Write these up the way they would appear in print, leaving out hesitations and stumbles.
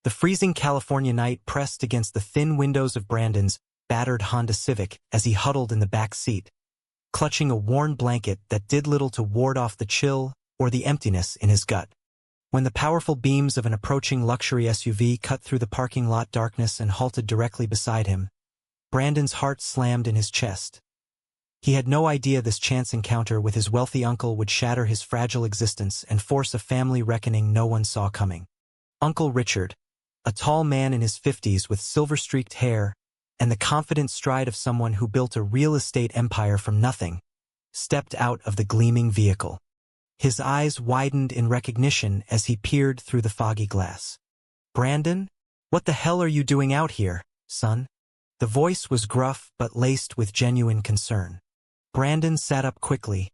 The freezing California night pressed against the thin windows of Brandon's battered Honda Civic as he huddled in the back seat, clutching a worn blanket that did little to ward off the chill or the emptiness in his gut. When the powerful beams of an approaching luxury SUV cut through the parking lot darkness and halted directly beside him, Brandon's heart slammed in his chest. He had no idea this chance encounter with his wealthy uncle would shatter his fragile existence and force a family reckoning no one saw coming. Uncle Richard, a tall man in his 50s with silver-streaked hair and the confident stride of someone who built a real estate empire from nothing, stepped out of the gleaming vehicle. His eyes widened in recognition as he peered through the foggy glass. "Brandon? What the hell are you doing out here, son?" The voice was gruff but laced with genuine concern. Brandon sat up quickly,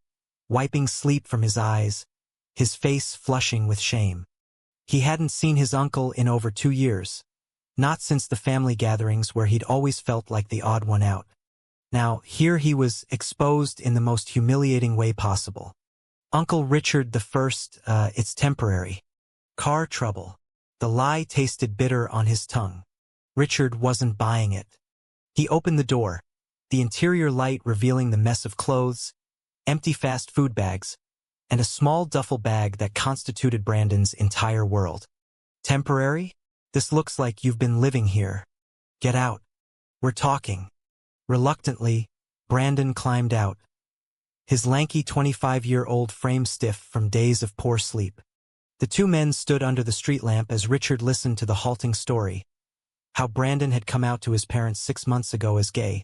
wiping sleep from his eyes, his face flushing with shame. He hadn't seen his uncle in over 2 years, not since the family gatherings where he'd always felt like the odd one out. Now, here he was exposed in the most humiliating way possible. "Uncle Richard the First, it's temporary. Car trouble." The lie tasted bitter on his tongue. Richard wasn't buying it. He opened the door, the interior light revealing the mess of clothes, empty fast food bags, and a small duffel bag that constituted Brandon's entire world. "Temporary? This looks like you've been living here. Get out. We're talking." Reluctantly, Brandon climbed out, his lanky 25-year-old frame stiff from days of poor sleep. The two men stood under the street lamp as Richard listened to the halting story. How Brandon had come out to his parents 6 months ago as gay,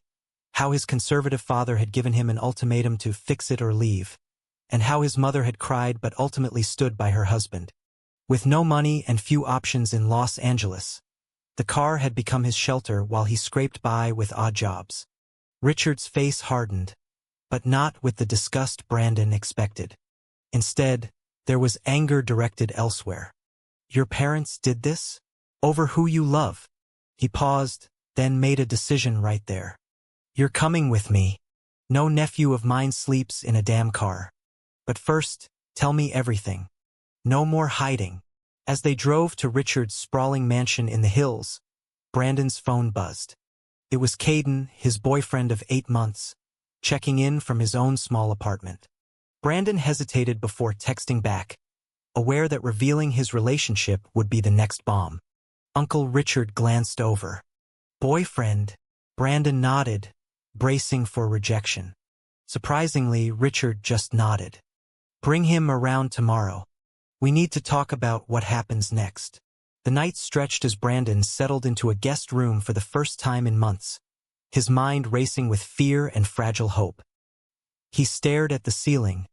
how his conservative father had given him an ultimatum to fix it or leave, and how his mother had cried but ultimately stood by her husband. With no money and few options in Los Angeles, the car had become his shelter while he scraped by with odd jobs. Richard's face hardened, but not with the disgust Brandon expected. Instead, there was anger directed elsewhere. "Your parents did this? Over who you love?" He paused, then made a decision right there. "You're coming with me. No nephew of mine sleeps in a damn car. But first, tell me everything. No more hiding." As they drove to Richard's sprawling mansion in the hills, Brandon's phone buzzed. It was Kayden, his boyfriend of 8 months, checking in from his own small apartment. Brandon hesitated before texting back, aware that revealing his relationship would be the next bomb. Uncle Richard glanced over. "Boyfriend?" Brandon nodded, bracing for rejection. Surprisingly, Richard just nodded. "Bring him around tomorrow. We need to talk about what happens next." The night stretched as Brandon settled into a guest room for the first time in months, his mind racing with fear and fragile hope. He stared at the ceiling,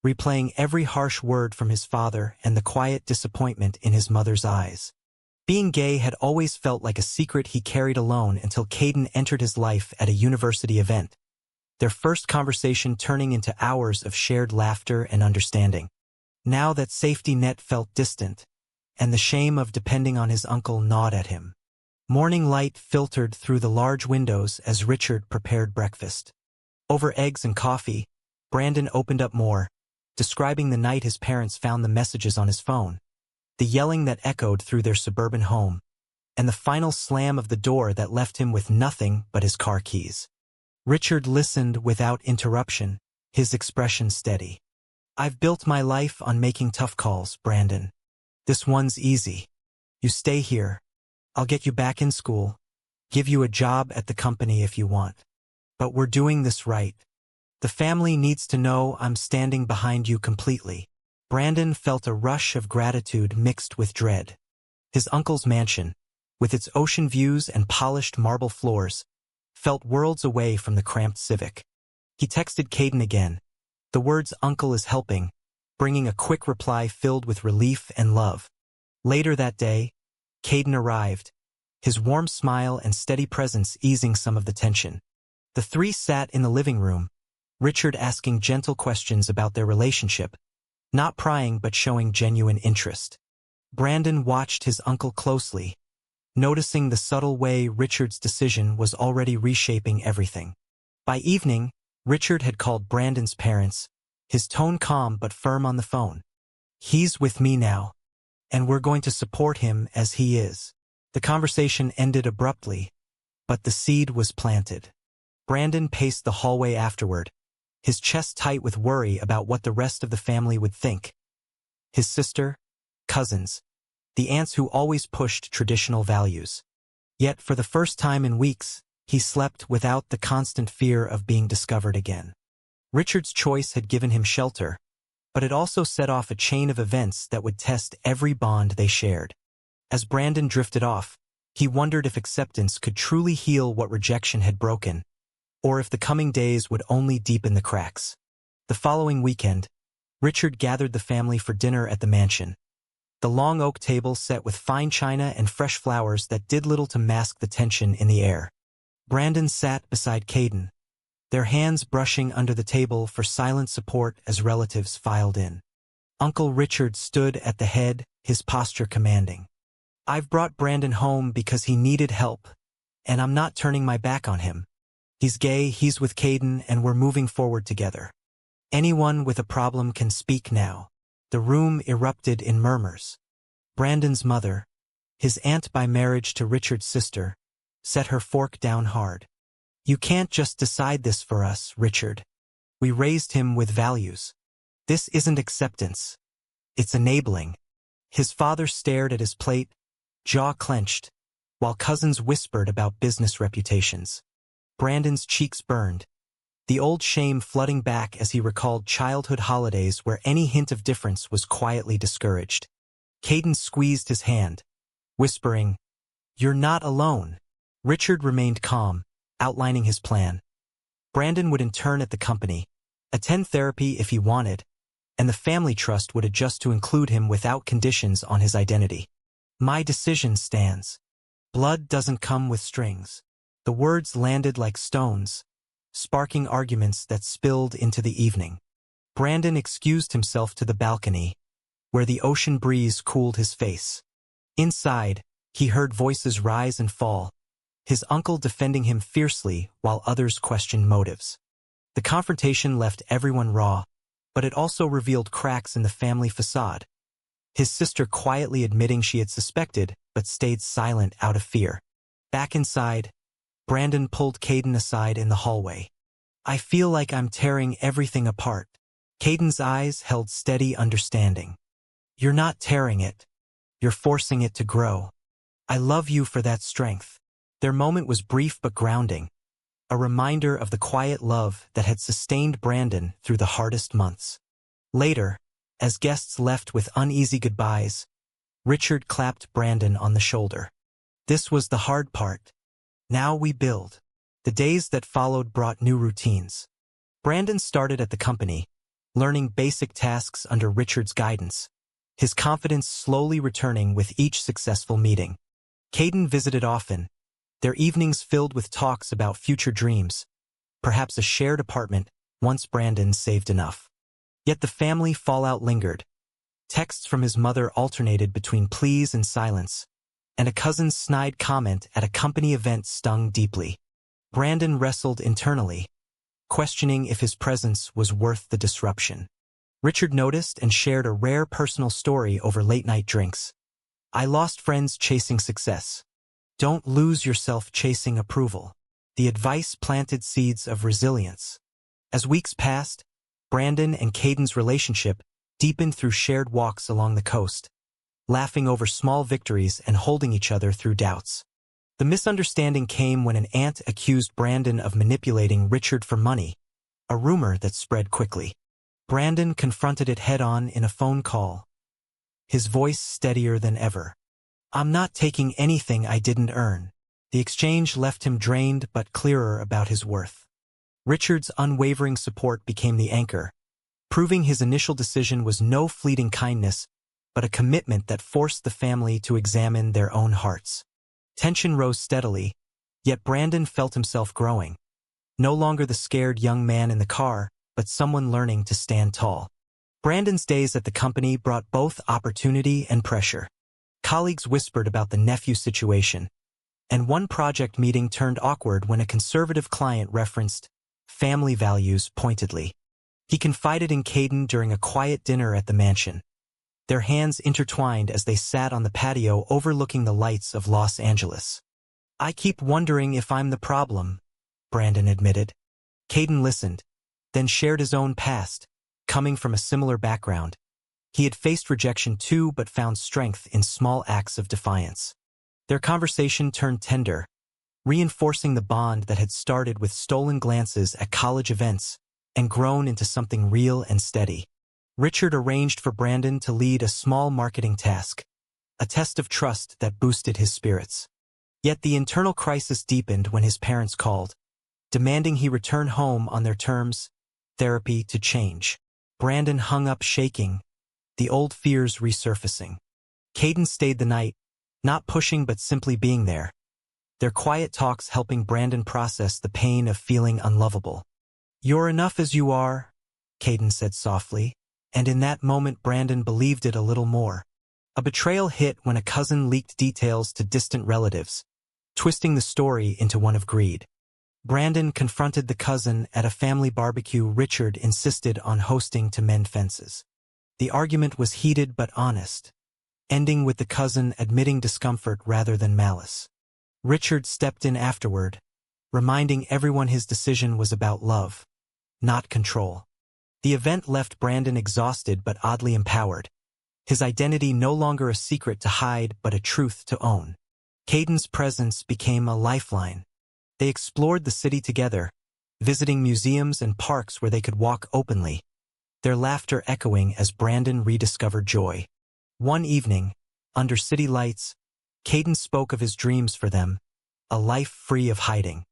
replaying every harsh word from his father and the quiet disappointment in his mother's eyes. Being gay had always felt like a secret he carried alone until Kayden entered his life at a university event, their first conversation turning into hours of shared laughter and understanding. Now that safety net felt distant, and the shame of depending on his uncle gnawed at him. Morning light filtered through the large windows as Richard prepared breakfast. Over eggs and coffee, Brandon opened up more, describing the night his parents found the messages on his phone, the yelling that echoed through their suburban home, and the final slam of the door that left him with nothing but his car keys. Richard listened without interruption, his expression steady. "I've built my life on making tough calls, Brandon. This one's easy. You stay here. I'll get you back in school, give you a job at the company if you want. But we're doing this right. The family needs to know I'm standing behind you completely." Brandon felt a rush of gratitude mixed with dread. His uncle's mansion, with its ocean views and polished marble floors, felt worlds away from the cramped Civic. He texted Kayden again, the words "Uncle is helping," bringing a quick reply filled with relief and love. Later that day, Kayden arrived, his warm smile and steady presence easing some of the tension. The three sat in the living room, Richard asking gentle questions about their relationship, not prying but showing genuine interest. Brandon watched his uncle closely, noticing the subtle way Richard's decision was already reshaping everything. By evening, Richard had called Brandon's parents, his tone calm but firm on the phone. "He's with me now, and we're going to support him as he is." The conversation ended abruptly, but the seed was planted. Brandon paced the hallway afterward, his chest tight with worry about what the rest of the family would think. His sister, cousins, the aunts who always pushed traditional values. Yet for the first time in weeks, he slept without the constant fear of being discovered again. Richard's choice had given him shelter, but it also set off a chain of events that would test every bond they shared. As Brandon drifted off, he wondered if acceptance could truly heal what rejection had broken, or if the coming days would only deepen the cracks. The following weekend, Richard gathered the family for dinner at the mansion. The long oak table set with fine china and fresh flowers that did little to mask the tension in the air. Brandon sat beside Kayden, their hands brushing under the table for silent support as relatives filed in. Uncle Richard stood at the head, his posture commanding. "I've brought Brandon home because he needed help, and I'm not turning my back on him. He's gay, he's with Kayden, and we're moving forward together. Anyone with a problem can speak now." The room erupted in murmurs. Brandon's mother, his aunt by marriage to Richard's sister, set her fork down hard. "You can't just decide this for us, Richard. We raised him with values. This isn't acceptance. It's enabling." His father stared at his plate, jaw clenched, while cousins whispered about business reputations. Brandon's cheeks burned, the old shame flooding back as he recalled childhood holidays where any hint of difference was quietly discouraged. Kayden squeezed his hand, whispering, "You're not alone." Richard remained calm, outlining his plan. Brandon would intern at the company, attend therapy if he wanted, and the family trust would adjust to include him without conditions on his identity. "My decision stands. Blood doesn't come with strings." The words landed like stones, sparking arguments that spilled into the evening. Brandon excused himself to the balcony, where the ocean breeze cooled his face. Inside, he heard voices rise and fall, his uncle defending him fiercely while others questioned motives. The confrontation left everyone raw, but it also revealed cracks in the family facade. His sister quietly admitting she had suspected, but stayed silent out of fear. Back inside, Brandon pulled Kayden aside in the hallway. "I feel like I'm tearing everything apart." Kayden's eyes held steady understanding. "You're not tearing it. You're forcing it to grow. I love you for that strength." Their moment was brief but grounding, a reminder of the quiet love that had sustained Brandon through the hardest months. Later, as guests left with uneasy goodbyes, Richard clapped Brandon on the shoulder. "This was the hard part. Now we build." The days that followed brought new routines. Brandon started at the company, learning basic tasks under Richard's guidance, his confidence slowly returning with each successful meeting. Kayden visited often, their evenings filled with talks about future dreams, perhaps a shared apartment once Brandon saved enough. Yet the family fallout lingered. Texts from his mother alternated between pleas and silence, and a cousin's snide comment at a company event stung deeply. Brandon wrestled internally, questioning if his presence was worth the disruption. Richard noticed and shared a rare personal story over late-night drinks. "I lost friends chasing success. Don't lose yourself chasing approval." The advice planted seeds of resilience. As weeks passed, Brandon and Kayden's relationship deepened through shared walks along the coast, laughing over small victories and holding each other through doubts. The misunderstanding came when an aunt accused Brandon of manipulating Richard for money, a rumor that spread quickly. Brandon confronted it head-on in a phone call, his voice steadier than ever. "I'm not taking anything I didn't earn." The exchange left him drained but clearer about his worth. Richard's unwavering support became the anchor, proving his initial decision was no fleeting kindness, but a commitment that forced the family to examine their own hearts. Tension rose steadily, yet Brandon felt himself growing. No longer the scared young man in the car, but someone learning to stand tall. Brandon's days at the company brought both opportunity and pressure. Colleagues whispered about the Nephew situation, and one project meeting turned awkward when a conservative client referenced family values pointedly. He confided in Kayden during a quiet dinner at the mansion. their hands intertwined as they sat on the patio overlooking the lights of Los Angeles. "I keep wondering if I'm the problem," Brandon admitted. Kayden listened, then shared his own past, coming from a similar background. He had faced rejection too, but found strength in small acts of defiance. Their conversation turned tender, reinforcing the bond that had started with stolen glances at college events and grown into something real and steady. Richard arranged for Brandon to lead a small marketing task, a test of trust that boosted his spirits. Yet the internal crisis deepened when his parents called, demanding he return home on their terms, therapy to change. Brandon hung up shaking, the old fears resurfacing. Kayden stayed the night, not pushing but simply being there, their quiet talks helping Brandon process the pain of feeling unlovable. "You're enough as you are," Kayden said softly, and in that moment Brandon believed it a little more. A betrayal hit when a cousin leaked details to distant relatives, twisting the story into one of greed. Brandon confronted the cousin at a family barbecue. Richard insisted on hosting to mend fences. The argument was heated but honest, ending with the cousin admitting discomfort rather than malice. Richard stepped in afterward, reminding everyone his decision was about love, not control. The event left Brandon exhausted but oddly empowered, his identity no longer a secret to hide but a truth to own. Kayden's presence became a lifeline. They explored the city together, visiting museums and parks where they could walk openly, their laughter echoing as Brandon rediscovered joy. One evening, under city lights, Kayden spoke of his dreams for them, a life free of hiding.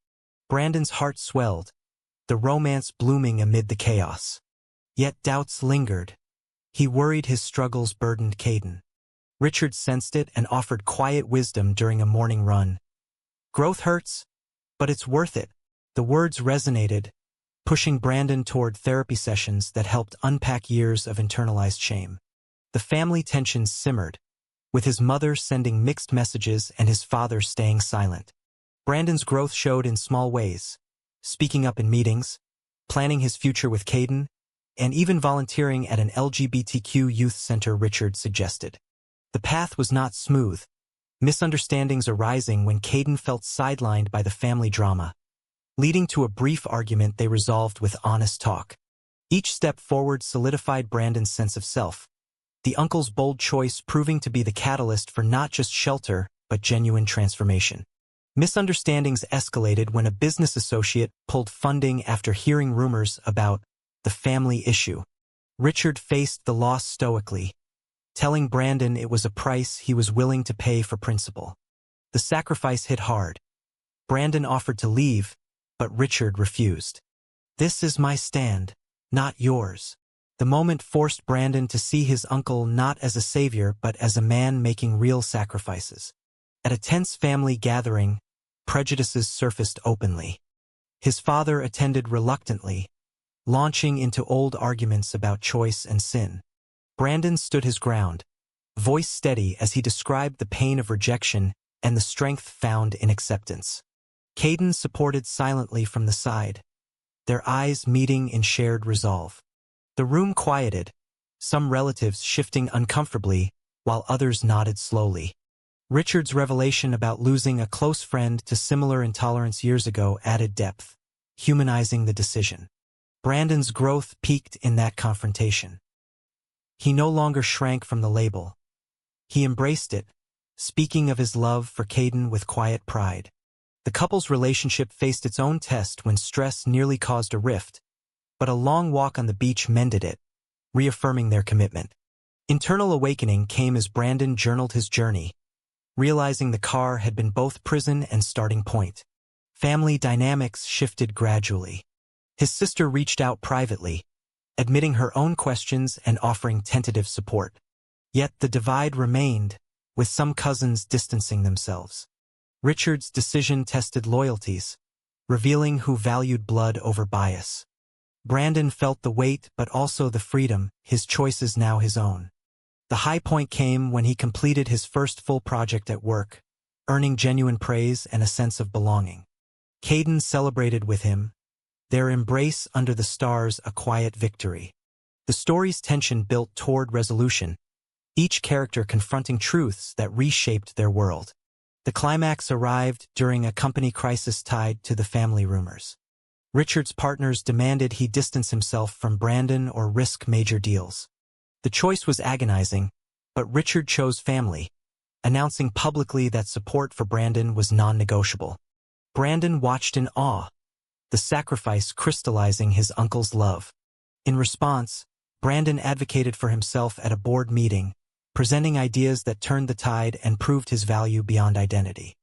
Brandon's heart swelled, the romance blooming amid the chaos. Yet doubts lingered. He worried his struggles burdened Kayden. Richard sensed it and offered quiet wisdom during a morning run. "Growth hurts, but it's worth it." The words resonated, pushing Brandon toward therapy sessions that helped unpack years of internalized shame. The family tensions simmered, with his mother sending mixed messages and his father staying silent. Brandon's growth showed in small ways, speaking up in meetings, planning his future with Kayden, and even volunteering at an LGBTQ youth center. Richard suggested. The path was not smooth, misunderstandings arising when Kayden felt sidelined by the family drama, leading to a brief argument they resolved with honest talk. Each step forward solidified Brandon's sense of self, the uncle's bold choice proving to be the catalyst for not just shelter, but genuine transformation. Misunderstandings escalated when a business associate pulled funding after hearing rumors about the family issue. Richard faced the loss stoically, telling Brandon it was a price he was willing to pay for principle. The sacrifice hit hard. Brandon offered to leave, but Richard refused. "This is my stand, not yours." The moment forced Brandon to see his uncle not as a savior but as a man making real sacrifices. At a tense family gathering, prejudices surfaced openly. His father attended reluctantly, launching into old arguments about choice and sin. Brandon stood his ground, voice steady as he described the pain of rejection and the strength found in acceptance. Kayden supported silently from the side, their eyes meeting in shared resolve. The room quieted, some relatives shifting uncomfortably, while others nodded slowly. Richard's revelation about losing a close friend to similar intolerance years ago added depth, humanizing the decision. Brandon's growth peaked in that confrontation. He no longer shrank from the label. He embraced it, speaking of his love for Kayden with quiet pride. The couple's relationship faced its own test when stress nearly caused a rift, but a long walk on the beach mended it, reaffirming their commitment. Internal awakening came as Brandon journaled his journey, realizing the car had been both prison and starting point. Family dynamics shifted gradually. His sister reached out privately, admitting her own questions and offering tentative support. Yet the divide remained, with some cousins distancing themselves. Richard's decision tested loyalties, revealing who valued blood over bias. Brandon felt the weight but also the freedom, his choices now his own. The high point came when he completed his first full project at work, earning genuine praise and a sense of belonging. Kayden celebrated with him, their embrace under the stars a quiet victory. The story's tension built toward resolution, each character confronting truths that reshaped their world. The climax arrived during a company crisis tied to the family rumors. Richard's partners demanded he distance himself from Brandon or risk major deals. The choice was agonizing, but Richard chose family, announcing publicly that support for Brandon was non-negotiable. Brandon watched in awe, the sacrifice crystallizing his uncle's love. In response, Brandon advocated for himself at a board meeting, presenting ideas that turned the tide and proved his value beyond identity.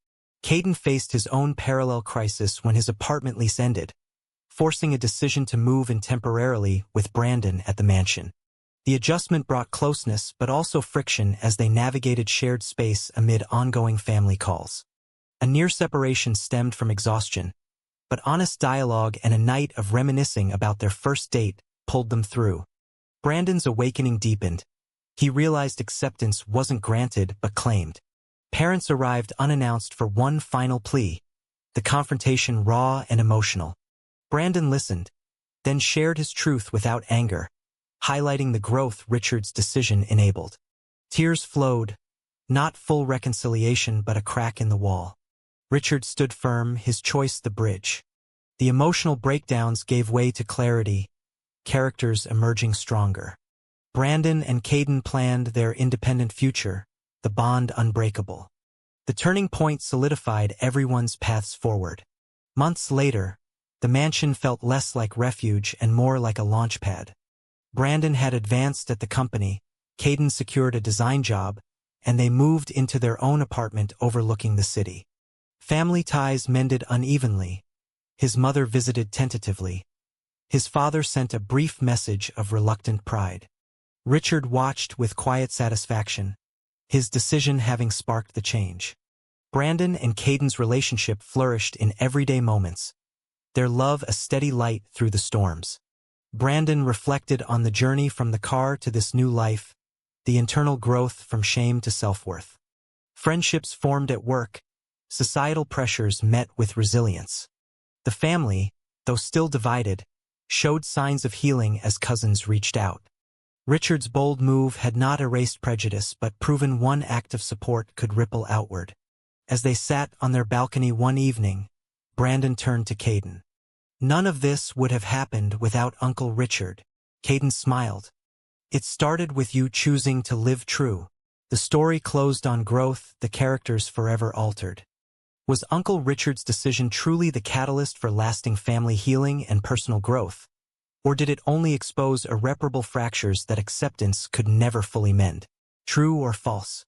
Kayden faced his own parallel crisis when his apartment lease ended, forcing a decision to move in temporarily with Brandon at the mansion. The adjustment brought closeness but also friction as they navigated shared space amid ongoing family calls. A near separation stemmed from exhaustion, but honest dialogue and a night of reminiscing about their first date pulled them through. Brandon's awakening deepened. He realized acceptance wasn't granted but claimed. Parents arrived unannounced for one final plea, the confrontation raw and emotional. Brandon listened, then shared his truth without anger, highlighting the growth Richard's decision enabled. Tears flowed, not full reconciliation but a crack in the wall. Richard stood firm, his choice the bridge. The emotional breakdowns gave way to clarity, characters emerging stronger. Brandon and Kayden planned their independent future, the bond unbreakable. The turning point solidified everyone's paths forward. Months later, the mansion felt less like refuge and more like a launchpad. Brandon had advanced at the company, Kayden secured a design job, and they moved into their own apartment overlooking the city. Family ties mended unevenly. His mother visited tentatively. His father sent a brief message of reluctant pride. Richard watched with quiet satisfaction, his decision having sparked the change. Brandon and Kayden's relationship flourished in everyday moments, their love a steady light through the storms. Brandon reflected on the journey from the car to this new life, the internal growth from shame to self-worth. Friendships formed at work, societal pressures met with resilience. The family, though still divided, showed signs of healing as cousins reached out. Richard's bold move had not erased prejudice but proven one act of support could ripple outward. As they sat on their balcony one evening, Brandon turned to Kayden. "None of this would have happened without Uncle Richard." Kayden smiled. "It started with you choosing to live true." The story closed on growth, the characters forever altered. Was Uncle Richard's decision truly the catalyst for lasting family healing and personal growth? Or did it only expose irreparable fractures that acceptance could never fully mend? True or false?